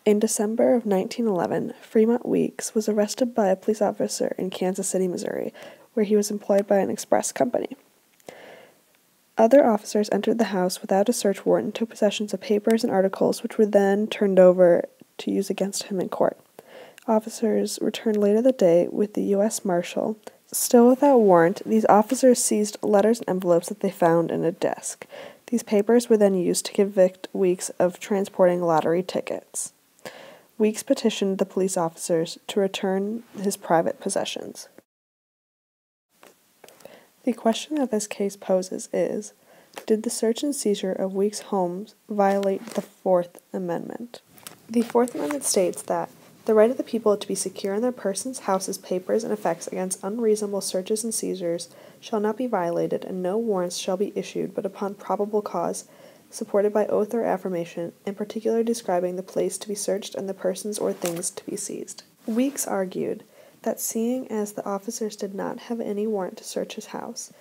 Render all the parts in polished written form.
In December of 1911, Fremont Weeks was arrested by a police officer in Kansas City, Missouri, where he was employed by an express company. Other officers entered the house without a search warrant and took possession of papers and articles which were then turned over to use against him in court. Officers returned later that day with the U.S. Marshal. Still without warrant, these officers seized letters and envelopes that they found in a desk. These papers were then used to convict Weeks of transporting lottery tickets. Weeks petitioned the police officers to return his private possessions. The question that this case poses is, did the search and seizure of Weeks' homes violate the Fourth Amendment? The Fourth Amendment states that the right of the people to be secure in their persons, houses, papers, and effects against unreasonable searches and seizures shall not be violated, and no warrants shall be issued but upon probable cause, supported by oath or affirmation, in particular describing the place to be searched and the persons or things to be seized. Weeks argued that seeing as the officers did not have any warrant to search his house,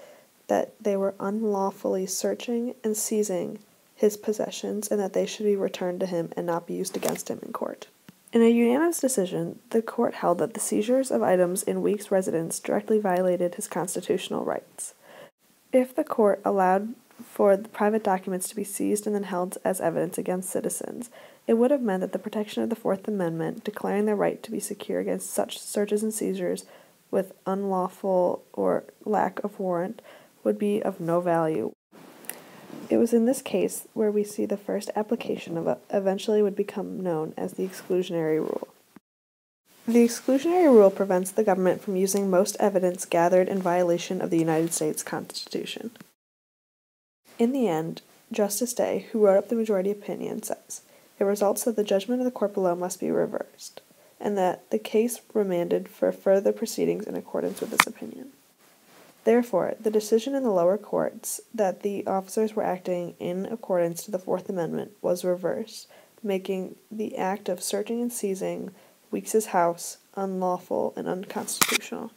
that they were unlawfully searching and seizing his possessions, and that they should be returned to him and not be used against him in court. In a unanimous decision, the court held that the seizures of items in Weeks' residence directly violated his constitutional rights. If the court allowed for the private documents to be seized and then held as evidence against citizens, it would have meant that the protection of the Fourth Amendment, declaring their right to be secure against such searches and seizures with unlawful or lack of warrant, would be of no value. It was in this case where we see the first application of what eventually would become known as the exclusionary rule. The exclusionary rule prevents the government from using most evidence gathered in violation of the United States Constitution. In the end, Justice Day, who wrote up the majority opinion, says, "It results that the judgment of the court below must be reversed, and that the case remanded for further proceedings in accordance with this opinion." Therefore, the decision in the lower courts that the officers were acting in accordance to the Fourth Amendment was reversed, making the act of searching and seizing Weeks' house unlawful and unconstitutional.